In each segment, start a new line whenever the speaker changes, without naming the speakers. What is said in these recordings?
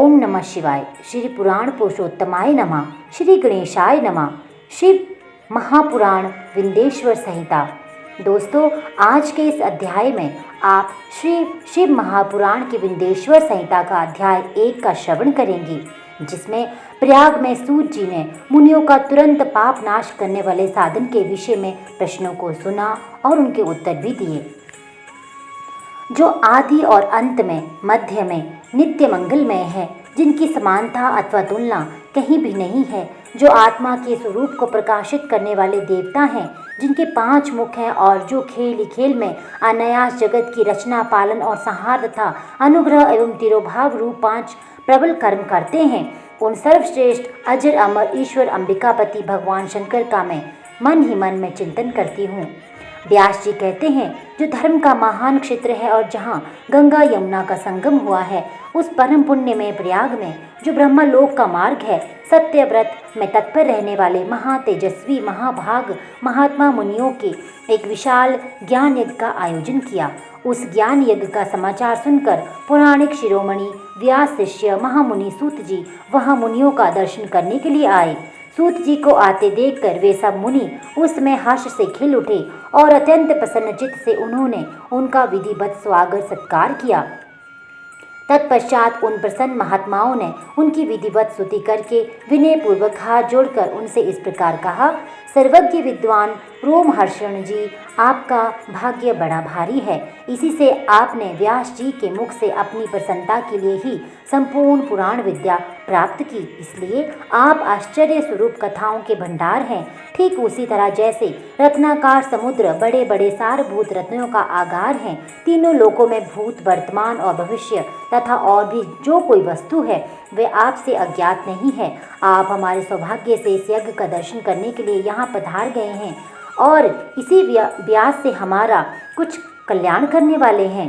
ओम नमः शिवाय। श्री पुराण पुरुषोत्तमाय नमः। श्री गणेशाय नमः। शिव महापुराण विंध्येश्वर संहिता। दोस्तों, आज के इस अध्याय में आप श्री शिव महापुराण की विंध्येश्वर संहिता का अध्याय 1 का श्रवण करेंगे, जिसमें प्रयाग में सूत जी ने मुनियों का तुरंत पाप नाश करने वाले साधन के विषय में प्रश्नों को सुना और उनके उत्तर भी दिए, जो आदि और अंत में, मध्य में, नित्य मंगलमय है, जिनकी समानता अथवा तुलना कहीं भी नहीं है, जो आत्मा के स्वरूप को प्रकाशित करने वाले देवता हैं, जिनके 5 मुख हैं और जो खेल खेल में अनायास जगत की रचना, पालन और संहार तथा अनुग्रह एवं तिरोभाव रूप 5 प्रबल कर्म करते हैं, उन सर्वश्रेष्ठ अजर अमर ईश्वर अंबिकापति भगवान शंकर का मैं मन ही मन में चिंतन करती हूँ। व्यास जी कहते हैं, जो धर्म का महान क्षेत्र है और जहाँ गंगा यमुना का संगम हुआ है, उस परम पुण्य में प्रयाग में जो ब्रह्मलोक का मार्ग है, सत्य व्रत में तत्पर रहने वाले महातेजस्वी महाभाग महात्मा मुनियों के एक विशाल ज्ञान यज्ञ का आयोजन किया। उस ज्ञान यज्ञ का समाचार सुनकर पौराणिक शिरोमणि व्यास शिष्य महामुनि सूत जी वहाँ मुनियों का दर्शन करने के लिए आए। सूत जी को आते देखकर वे सब मुनि उसमें हर्ष से खिल उठे और अत्यंत प्रसन्नचित्त से उन्होंने उनका विधिवत स्वागत सत्कार किया। तत्पश्चात उन प्रसन्न महात्माओं ने उनकी विधिवत स्तुति करके विनय पूर्वक हाथ जोड़कर उनसे इस प्रकार कहा, सर्वज्ञ विद्वान रोमहर्षण जी, आपका भाग्य बड़ा भारी है। इसी से आपने व्यास जी के मुख से अपनी प्रसन्नता के लिए ही संपूर्ण पुराण विद्या प्राप्त की, इसलिए आप आश्चर्य स्वरूप कथाओं के भंडार हैं। ठीक उसी तरह जैसे रत्नाकार समुद्र बड़े बड़े सारभूत रत्नों का आगार हैं, तीनों लोकों में भूत, वर्तमान और भविष्य तथा और भी जो कोई वस्तु है वे आपसे अज्ञात नहीं है। आप हमारे सौभाग्य से इस यज्ञ का दर्शन करने के लिए यहाँ पधार गए हैं और इसी व्यास से हमारा कुछ कल्याण करने वाले हैं,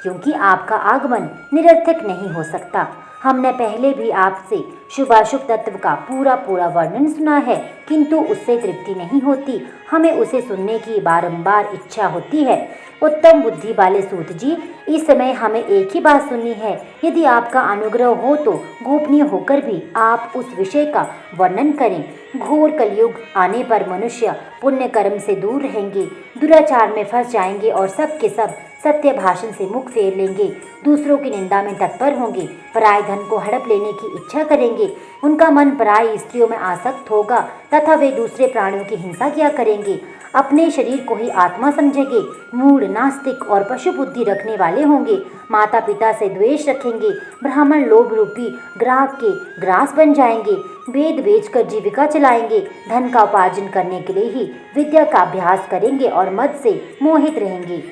क्योंकि आपका आगमन निरर्थक नहीं हो सकता। हमने पहले भी आपसे शुभाशुभ तत्व का पूरा वर्णन सुना है, किंतु उससे तृप्ति नहीं होती। हमें उसे सुनने की बारंबार इच्छा होती है। उत्तम बुद्धि वाले सूत जी, इस समय हमें एक ही बात सुननी है। यदि आपका अनुग्रह हो तो गोपनीय होकर भी आप उस विषय का वर्णन करें। घोर कलयुग आने पर मनुष्य पुण्य कर्म से दूर रहेंगे, दुराचार में फंस जाएंगे और सब के सब सत्य भाषण से मुख फेर लेंगे, दूसरों की निंदा में तत्पर होंगे, पराय धन को हड़प लेने की इच्छा करेंगे, उनका मन पराय स्त्रियों में आसक्त होगा तथा वे दूसरे प्राणियों की हिंसा किया करेंगे, अपने शरीर को ही आत्मा समझेंगे, मूढ़, नास्तिक और पशु बुद्धि रखने वाले होंगे, माता पिता से द्वेष रखेंगे, ब्राह्मण लोभ रूपी ग्राहक के ग्रास बन जाएंगे, वेद बेचकर जीविका चलाएंगे, धन का उपार्जन करने के लिए ही विद्या का अभ्यास करेंगे और मद से मोहित रहेंगे,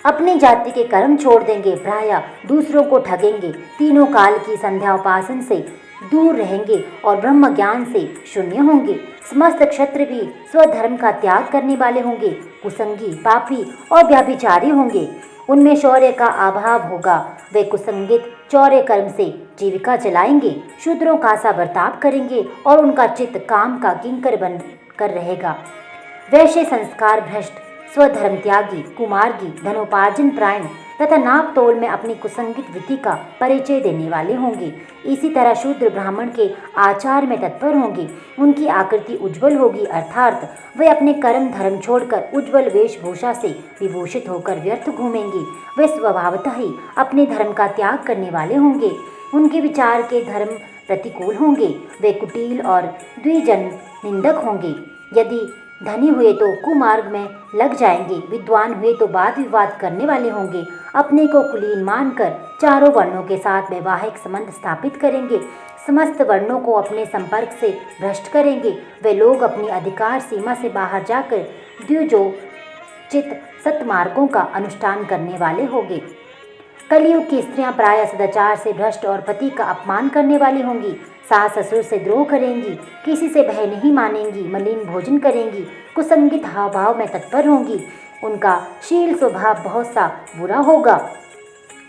अपनी जाति के कर्म छोड़ देंगे, प्रायः दूसरों को ठगेंगे, तीनों काल की संध्या उपासन से दूर रहेंगे और ब्रह्म ज्ञान से शून्य होंगे। समस्त क्षत्र भी स्वधर्म का त्याग करने वाले होंगे, कुसंगी, पापी और व्याभिचारी होंगे, उनमें शौर्य का अभाव होगा। वे कुसंगित चौर्य कर्म से जीविका चलाएंगे, शूद्रों का सा बर्ताव करेंगे और उनका चित्त काम का किंकर बन कर रहेगा। वैश्य संस्कार भ्रष्ट, स्वधर्म त्यागी, कुमार्गी, धनोपार्जन प्रायण तथा नाप तोल में अपनी कुसंगित वृत्ति का परिचय देने वाले होंगे। इसी तरह शूद्र ब्राह्मण के आचार में तत्पर होंगे, उनकी आकृति उज्जवल होगी, अर्थात वे अपने कर्म धर्म छोड़कर उज्जवल वेशभूषा से विभूषित होकर व्यर्थ घूमेंगे। वे स्वभावतः ही अपने धर्म का त्याग करने वाले होंगे, उनके विचार के धर्म प्रतिकूल होंगे, वे कुटिल और द्विजन निंदक होंगे। यदि धनी हुए तो कुमार्ग में लग जाएंगे, विद्वान हुए तो वाद विवाद करने वाले होंगे, अपने को कुलीन मानकर चारों वर्णों के साथ वैवाहिक संबंध स्थापित करेंगे, समस्त वर्णों को अपने संपर्क से भ्रष्ट करेंगे। वे लोग अपनी अधिकार सीमा से बाहर जाकर द्विजोचित सत्मार्गों का अनुष्ठान करने वाले होंगे। कलयुग की स्त्रियां प्रायः सदाचार से भ्रष्ट और पति का अपमान करने वाली होंगी, सास ससुर से द्रोह करेंगी, किसी से भय नहीं मानेंगी, मलिन भोजन करेंगी, कुसंगित हाव भाव में तत्पर होंगी, उनका शील स्वभाव बहुत सा बुरा होगा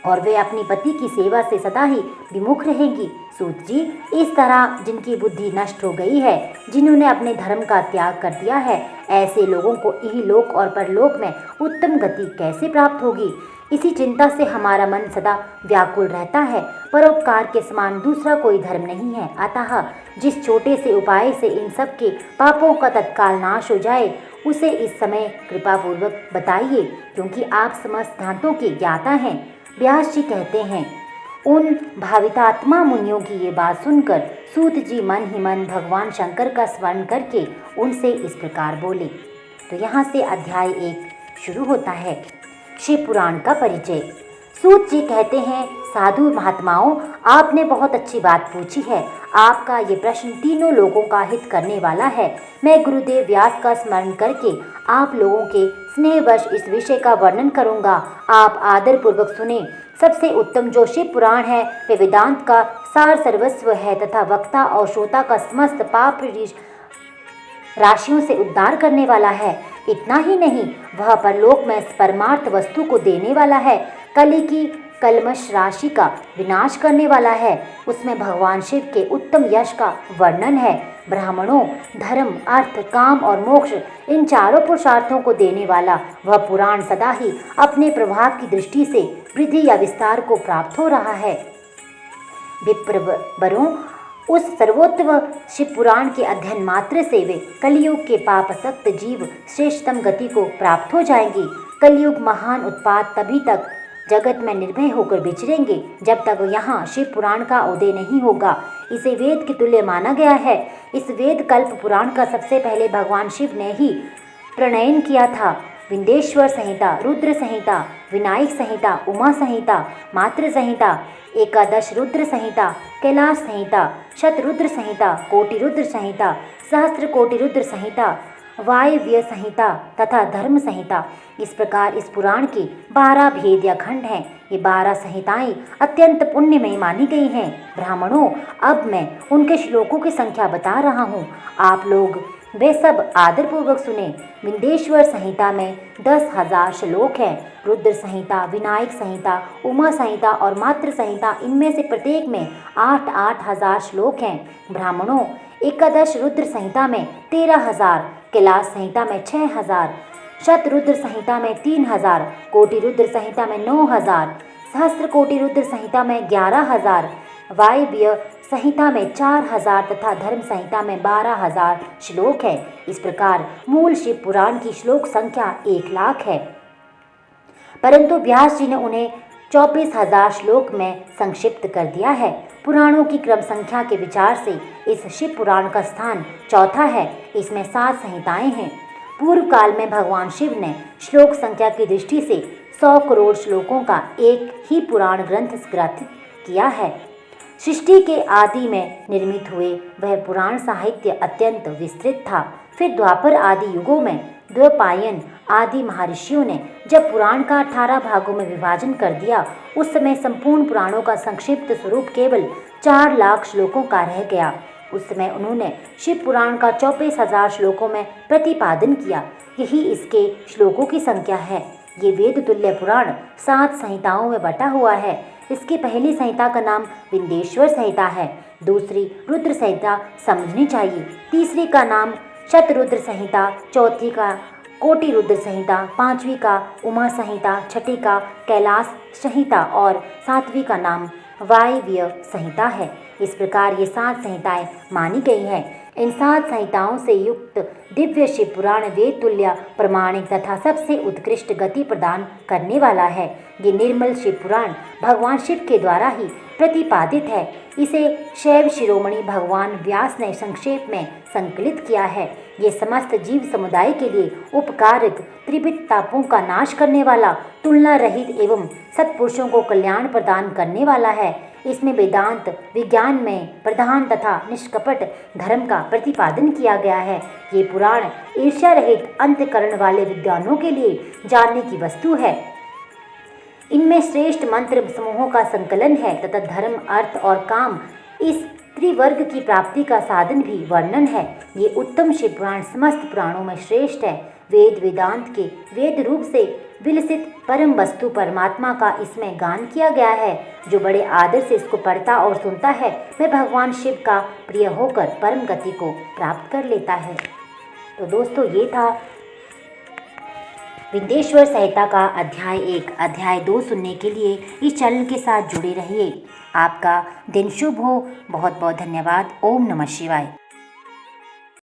और वे अपनी पति की सेवा से सदा ही विमुख रहेंगी। सूत जी, इस तरह जिनकी बुद्धि नष्ट हो गई है, जिन्होंने अपने धर्म का त्याग कर दिया है, ऐसे लोगों को इहलोक और परलोक में उत्तम गति कैसे प्राप्त होगी। इसी चिंता से हमारा मन सदा व्याकुल रहता है। परोपकार के समान दूसरा कोई धर्म नहीं है। अतः जिस छोटे से उपाय से इन सब के पापों का तत्काल नाश हो जाए, उसे इस समय कृपापूर्वक बताइए, क्योंकि आप समस्त सिद्धांतों के ज्ञाता हैं। व्यास जी कहते हैं, उन भावितात्मा मुनियों की ये बात सुनकर सूत जी मन ही मन भगवान शंकर का स्मरण करके उनसे इस प्रकार बोले। तो यहाँ से अध्याय 1 शुरू होता है। शिव पुराण का परिचय। सूत जी कहते हैं, साधु महात्माओं, आपने बहुत अच्छी बात पूछी है। आपका ये प्रश्न तीनों लोगों का हित करने वाला है। मैं गुरुदेव व्यास का स्मरण करके आप लोगों के स्नेहवश इस विषय का वर्णन करूंगा। आप आदर पूर्वक सुने। सबसे उत्तम जो शिव पुराण है, वे वेदांत का सार सर्वस्व है तथा वक्ता और श्रोता का समस्त पाप राशियों से उद्धार करने वाला है। इतना ही नहीं, वह परलोक में परमार्थ वस्तु को देने वाला है। कली की कलमश राशि का विनाश करने वाला है। उसमें भगवान शिव के उत्तम यश का वर्णन है। ब्राह्मणों, धर्म, अर्थ, काम और मोक्ष, इन चारों पुरुषार्थों को देने वाला वह पुराण सदा ही अपने प्रभाव की दृष्टि से वृद्धि या विस्तार को प्राप्त हो रहा है। विप्रवरों, उस सर्वोत्तम शिव पुराण के अध्ययन मात्र से वे कलयुग के पापसक्त जीव श्रेष्ठतम गति को प्राप्त हो जाएंगे। कलयुग महान उत्पात तभी तक जगत में निर्भय होकर विचरेंगे जब तक यहाँ शिव पुराण का उदय नहीं होगा। इसे वेद के तुल्य माना गया है। इस वेद कल्प पुराण का सबसे पहले भगवान शिव ने ही प्रणयन किया था। विंध्येश्वर संहिता, रुद्र संहिता, विनायक संहिता, उमा संहिता, मातृ संहिता, एकादश रुद्र संहिता, कैलाश संहिता, शतरुद्र संहिता, कोटि रुद्र संहिता, सहस्त्र कोटि रुद्र संहिता, वायव्य संहिता तथा धर्म संहिता, इस प्रकार इस पुराण के 12 भेद या खंड हैं। ये 12 संहिताएं अत्यंत पुण्यमयी मानी गई हैं। ब्राह्मणों, अब मैं उनके श्लोकों की संख्या बता रहा हूँ। आप लोग वे सब आदरपूर्वक सुने। विंध्येश्वर संहिता में 10,000 श्लोक हैं। रुद्र संहिता, विनायक संहिता, उमा संहिता और मातृ संहिता, इनमें से प्रत्येक में 8-8 हजार श्लोक हैं। ब्राह्मणों, एकादश रुद्र संहिता में 13,000, कैलाश संहिता में 6,000, शतरुद्र संहिता में 3,000, कोटि रुद्र संहिता में 9,000, सहस्त्र कोटि रुद्र संहिता में 11,000, वायव्य संहिता में 4,000 तथा धर्म संहिता में 12,000 श्लोक है। इस प्रकार मूल शिव पुराण की श्लोक संख्या 1,00,000 है, परंतु व्यास जी ने उन्हें 24,000 श्लोक में संक्षिप्त कर दिया है। पुराणों की क्रम संख्या के विचार से इस शिव पुराण का स्थान चौथा है। इसमें 7 संहिताएं हैं। पूर्व काल में भगवान शिव ने श्लोक संख्या की दृष्टि से 100 करोड़ श्लोकों का एक ही पुराण ग्रंथ ग्रथित किया है। सृष्टि के आदि में निर्मित हुए वह पुराण साहित्य अत्यंत विस्तृत था। फिर द्वापर आदि युगों में द्वैपायन आदि महर्षियों ने जब पुराण का 18 भागों में विभाजन कर दिया, उस समय संपूर्ण पुराणों का संक्षिप्त स्वरूप केवल 4 लाख श्लोकों का रह गया। उस समय उन्होंने शिव पुराण का 24,000 श्लोकों में प्रतिपादन किया। यही इसके श्लोकों की संख्या है। ये वेद तुल्य पुराण 7 संहिताओं में बटा हुआ है। इसकी पहली संहिता का नाम विंध्येश्वर संहिता है, दूसरी रुद्र संहिता समझनी चाहिए, तीसरी का नाम शतरुद्र संहिता, चौथी का कोटि रुद्र संहिता, पांचवी का उमा संहिता, छठी का कैलाश संहिता और सातवीं का नाम वायव्य संहिता है। इस प्रकार ये 7 संहिताएं मानी गई हैं। इन 7 संहिताओं से युक्त दिव्य शिव पुराण वेद तुल्य प्रमाणिक तथा सबसे उत्कृष्ट गति प्रदान करने वाला है। ये निर्मल शिव पुराण भगवान शिव के द्वारा ही प्रतिपादित है। इसे शैव शिरोमणि भगवान व्यास ने संक्षेप में संकलित किया है। ये समस्त जीव समुदाय के लिए उपकारक, त्रिविध तापों का नाश करने वाला, तुलना रहित एवं सत्पुरुषों को कल्याण प्रदान करने वाला है। इसमें वेदांत विज्ञान में प्रधान तथा निष्कपट धर्म का प्रतिपादन किया गया है। ये पुराण ईर्ष्या रहित अंतःकरण वाले विद्वानों के लिए जानने की वस्तु है। इनमें श्रेष्ठ मंत्र समूहों का संकलन है तथा धर्म, अर्थ और काम इस त्रिवर्ग की प्राप्ति का साधन भी वर्णन है। ये उत्तम शिव पुराण समस्त पुराणों में श्रेष्ठ है। वेद वेदांत के वेद रूप से विलसित परम वस्तु परमात्मा का इसमें गान किया गया है। जो बड़े आदर से इसको पढ़ता और सुनता है, वह भगवान शिव का प्रिय होकर परम गति को प्राप्त कर लेता है। तो दोस्तों, ये था विंध्येश्वर संहिता का अध्याय 1, अध्याय 2 सुनने के लिए इस चैनल के साथ जुड़े रहिए। आपका दिन शुभ हो। बहुत बहुत धन्यवाद। ओम नमः शिवाय।